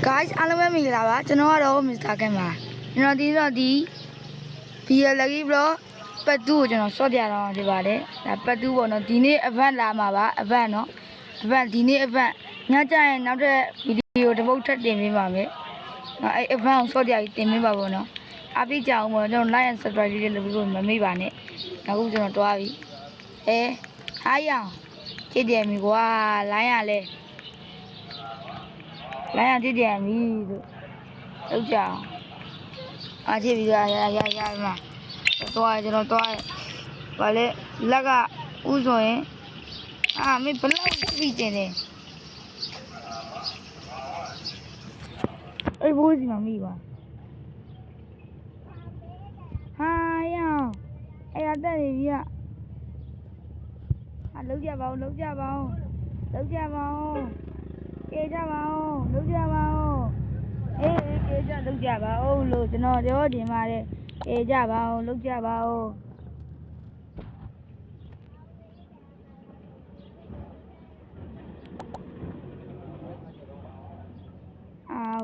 guys အားလုံးပဲမင်္ဂလာပါကျွန်တော်ကတော့ Mr. Ken ပါကျွန်တော်ဒီတော့ဒီ BL Lucky Vlog ပတ်တူကိုကျွန်တော်စော့ပြတော့ဒီပါတယ်ဒါပတ်တူပေါ့နော်ဒီနေ့ event လာမှာပါ event နော် event ဒီနေ့ event ညကျရင်နောက်တဲ့ဗီဒီယိုတစ်ပုဒ်ထပ်တင်ပေးပါမယ်နော်အဲ့ event ကိုစော့ပြပြီးတင်ပေးပါပေါ့နော်အားပေးကြအောင်ပေါ့ကျွန်တော် like and subscribe လေးလုပ်ပြီးလို့မမေ့ပါနဲ့အခုကျွန်တော်တွားပြီဟာရအောင်ကြည့်တယ်မိကွာလိုင်းရလဲလိုင်းရကြည့်တယ်မိလို့လောက်ကြအောင်အားကြည့်ပြီးရမှာတွားကျွန်တော်တွားဗာလေလက်ကဥဆိုရင်မင်းဘလောက်ပြီးတင်တယ်အဲ့ဘိုးစီမမိပါဟာရအောင်အဲ့ရတက်နေပြီကလောက်ကြပါဦးလောက်ကြပါဦးလောက်ကြပါဦးကြေကြပါဦးလောက်ကြပါဦးကြေကြလောက်ကြပါဦးလို့ကျွန်တော်ပြောတင်ပါတယ်ကြေကြပါဦးလောက်ကြပါဦး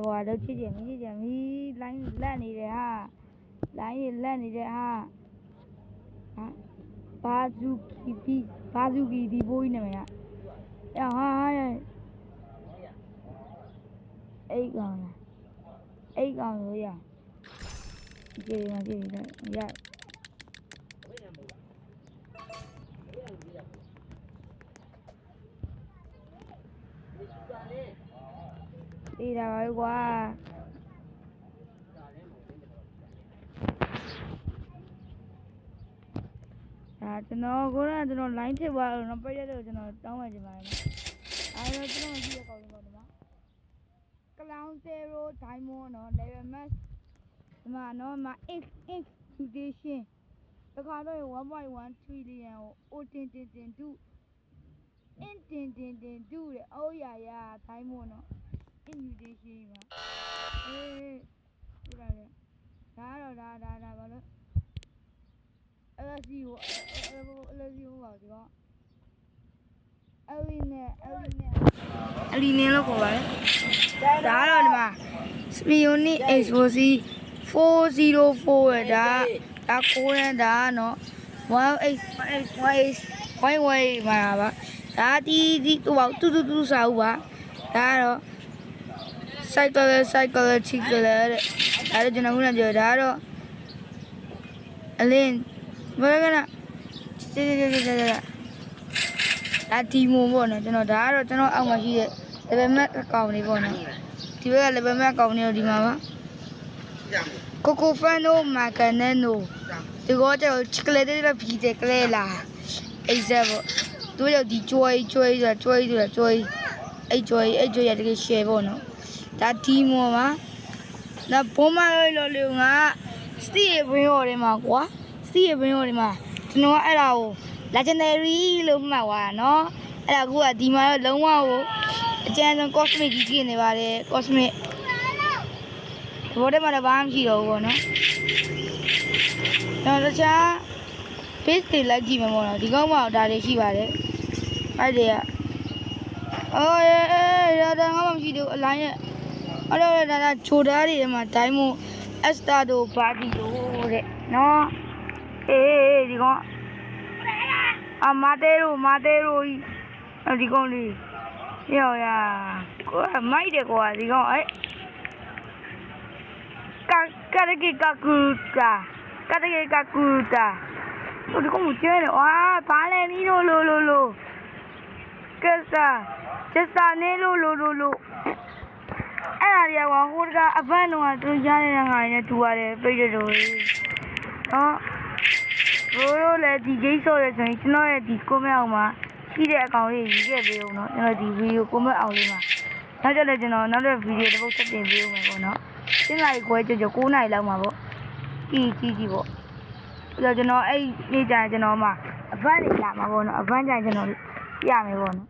ကွာလောက်ချစ်ကြမီလိုင်းလက်နေတယ်ဟာလိုင်းလက်နေတယ်ဟာဘာဇူကီဒီဘိုးကြီးနာမည်ဟာအိတ်ကောင်လို့ရကြည့်ရဒီဒါပါကွာကျွန်တော် line ထည့်သွားတော့ပြည့်ရတော့ကျွန်တော်တောင်းပါချင်ပါတယ်အဲ့တော့ကျွန်တော်ကြည့်ရကောင်းတယ်ပေါ့ဒီမှာ Clown Zero Diamond နော် Level Max ဒီမှာနော်မှာ X Mutation တခါတော့ 1.1 trillion ကိုတင်တူတင်တူတဲ့အိုးရ Diamond နော် X Mutation ပါဟုတ်လားဒါဘာလို့LSD ကိုပါဒီတော့အလီနဲ့လို့ခေါ်ပါတယ်ဒါကတော့ဒီမှာ Spionic Explosive 404ရဲ့ဒါကိုရန်ဒါနော်181မှာပါဒါဒီဟိုတူစာဦးပါဒါကတော့ psychological တဲ့ဒါတော့ကျွန်တော်ခုနပြောဒါကတော့အလင်းဘာကနာဒါဒီမုံပေါ့နော်ကျွန်တော်ဒါကတော့ကျွန်တော်အောက်မှာရှိတဲ့ level max အကောင့်လေးပေါ့နော်ဒီဘက်က level max အကောင့်လေးတော့ဒီမှာပါ Coco Fano Macanano ဒီကောကျတော့ chocolate တွေပြီးတယ်ကလေးလားအဲ့ဒါပေါ့တို့ရောက်ဒီကျွေးဆိုတာကျွေးအဲ့ကျွေးရတကယ် share ပေါ့နော်ဒါဒီမုံပါဒါဘုံမလို့လေငါစတီးဘင်းရော်တွေမှာကွာစတီးဘင်းရော်တွေမှာကျွန်တော်အဲ့ဒါကို legendary လို့မှတ်သွားတာနော်အဲ့ဒါကူကဒီမှာတော့လုံးဝကိုအကျဉ်းဆုံး cosmic ကြီးဖြစ်နေပါတယ် cosmic ဘောထဲမှာတော့ဘာမှမရှိတော့ဘူးပေါ့နော်ကျွန်တော်တခြား base တွေလိုက်ကြည့်မှာပေါ့နော်ဒီကောင်းမှာဒါတွေရှိပါတယ်အဲ့တွေကဒါငါမှမရှိသေးဘူးအလိုင်းရဲ့အဲ့တော့ဒါချိုသားတွေထဲမှာ diamond estado party လို့တဲ့နော်ဒီကောင်မာတေရိုကြီးဒီကောင်လေးရောက်ရကိုမိုက်တယ်ကွာဒီကောင်ကာတကေကာကူတာဒီကောင်မကျဲတယ်ဘာလဲနီးလို့ကက်စတာနေလို့အဲ့ဒါတွေကဟိုတကအပန်းတော့သူရနေတဲ့ငါနဲ့တူရတယ်ပြည့်တယ်လို့နော်ဘိုးတို့လည်းဒီဂိတ်ဆော့ရဆိုရင်ကျွန်တော်ရဲ့ဒီ comment အောက်မှာရှိတဲ့အကောင်လေးရေးခဲ့ပေးဦးနော်ကျွန်တော်ဒီဗီဒီယို comment အောက်လေးမှာနောက်ကြလည်းကျွန်တော်နောက်တဲ့ဗီဒီယိုတစ်ပုဒ်ဆက်တင်ပေးဦးမယ်ပေါ့နော်7နာရီခွဲကျော်9နာရီလောက်မှာပေါ့ကြီးပေါ့ပြီးတော့ကျွန်တော်အဲ့နေ့ကျရင်ကျွန်တော်မှအဗန်းလေးလာမှာပေါ့နော်အဗန်းကျရင်ကျွန်တော်ပြမယ်ပေါ့နော်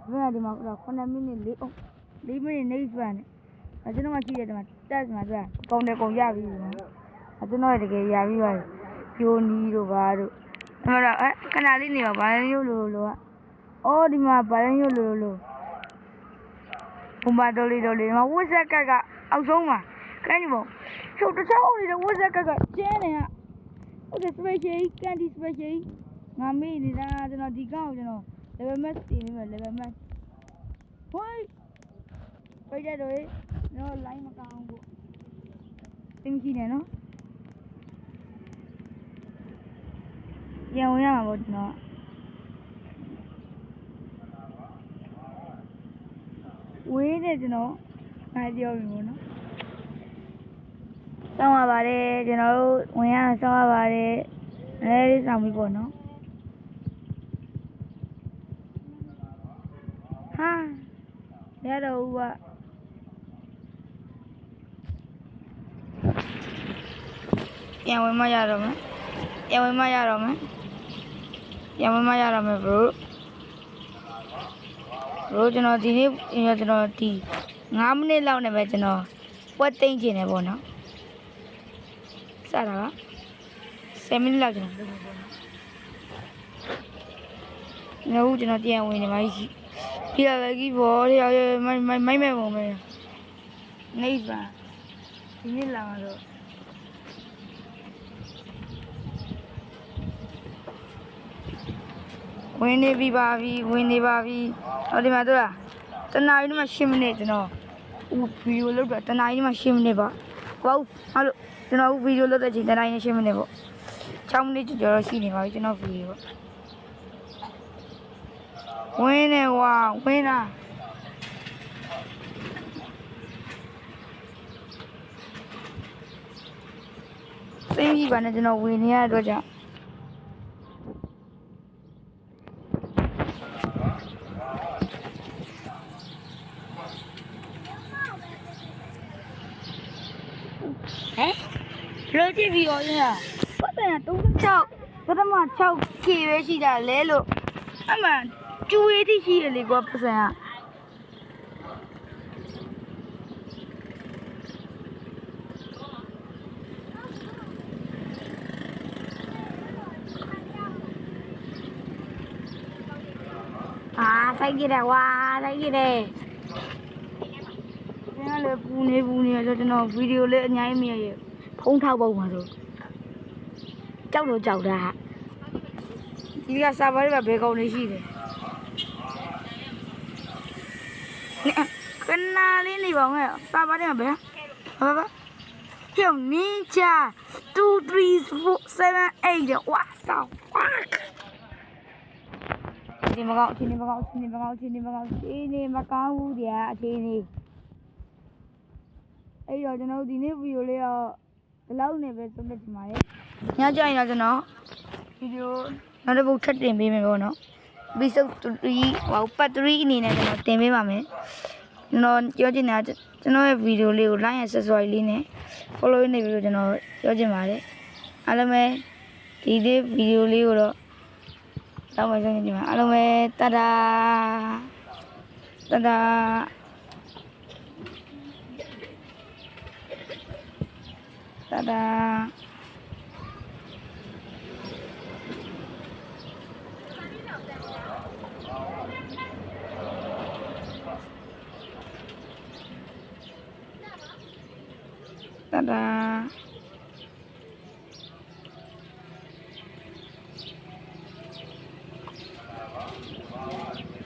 အဗန်းကဒီမှာ9မိနစ်4မိနစ်နေစပန်နဲ့ကျွန်တော်မှရှိတဲ့ဒီမှာတက်မှာပြကုန်တယ်ကုန်ရပြီနော်ကျွန်တော်တကယ်ရပြီးပါပြိုနီးတို့ဘာတို့အဲ့တော့ခဏလေးနေပါဘာလဲညို့လို့ဒီမှာဘာလဲညို့လို့ ဘုံပါတော်လေးဒီမှာဝက်ဆက်ကကအောက်ဆုံးမှာကန်ဒီပေါ့ဖြုတ်တစ်ချောင်းနေတဲ့ဝက်ဆက်ကကျဲနေဟုတ်တယ် special ကန်ဒီ special ငါမေ့နေတာကျွန်တော်ဒီကောင်ကိုကျွန်တော် level max တင်ပေးမယ် level max ဟိုးပြည့်တယ်တော့ line မကောင်းဘူးတင်ကြည့်နေနော်ပြန်ဝင်ရမှာပေါ့ကျွန်တော်ဝေးတယ်ကျွန်တော်ငါပြောပြီပေါ့နော်စောင်းရပါတယ်ကျွန်တော်တို့ဝင်ရစောင်းရပါတယ်အဲလေးဆောင်ပြီပေါ့နော်ဟာရတော့ဦးကပြန်ဝင်မရတော့မယ်ပြန်ဝင်မရတော့မယ်ပြန်ဝင်မရတော့မယ် bro ကျွန်တော်ဒီနေ့ကျွန်တော်ဒီ9မိနစ်လောက်နဲ့ပဲကျွန်တော်ဝက်သိမ့်ကျင်တယ်ပေါ့နော်စတာက10မိနစ်လောက်ကျွန်တော်လုပ်မှာပေါ့နော်ကျွန်တော်ပြန်ဝင်နေပါပြီဒီလာကြီးဘောရမိုက်ပုံပဲနေပါဒီနေ့လာမှာတော့ဝင်နေပြီပါပြီဝင်နေပါပြီဟောဒီမှာတို့လားတနာရီမှ10မိနစ်ကျွန်တော်ဗီဒီယိုလုပ်တာတနာရီမှ10မိနစ်ပါဟုတ်ဟာလို့ကျွန်တော်ဗီဒီယိုလုပ်တဲ့အချိန်တနာရီနဲ့10မိနစ်ပေါ့6မိနစ်ကျော်တော့ရှိနေပါပြီကျွန်တော်ဗီဒီယိုပေါ့ဝင်နေဝါဝင်လာသိပြီပါနဲ့ကျွန်တော်ဝင်နေရတဲ့အတွက်ကြောင့်လောကြည့်ပြီးတော့ရပတ်စံ36ပထမ 6K ပဲရှိတာလဲလို့အမှန်ကျူဝေးတိရှိရလေကွာပတ်စံဆိုင်ကြတယ်ဝါဆိုင်ကြတယ်ကျွန်တော်လည်းပူနေဆိုကျွန်တော်ဗီဒီယိုလေးအများကြီးမြင်ရဖုံးထောက်ပုံမှာဆိုကြောက်တော့ကြောက်တာဒီကစာပါးတွေကဘယ်ကောင်နေရှိတယ်ခဏလေးနေပါဦးငါစာပါးတွေကဘယ်ဘာဟိုနင်းချာ2 3 4 7 8ဝါဆောက်ဒီမကောင်းချင်းမကောင်းဘူးဗျာအချင်းအဲ့တော့ကျွန်တော်ဒီနေ့ဗီဒီယိုလေးတော့ဒီလောက်နဲ့ပဲသုံးသပ်ချင်ပါတယ်ညကြရင်တော့ကျွန်တော်ဗီဒီယိုနောက်တစ်ပုတ်ထပ်တင်ပေးမယ်ပေါ့နော် episode 3part 3အနေနဲ့ကျွန်တော်တင်ပေးပါမယ်ကျွန်တော်ပြောချင်တာကျွန်တော်ရဲ့ဗီဒီယိုလေးကို like and subscribe လေးနဲ့ follow နေပြီးတော့ကျွန်တော်ပြောချင်ပါတယ်အားလုံးပဲဒီနေ့ဗီဒီယိုလေးကိုတော့တော့မဆုံးကြည့်ပါအားလုံးပဲတဒါတဒါ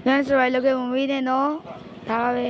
ညစရိုက်လောက်ခဲ့မမေးနဲ့နော်ဒါပါပဲ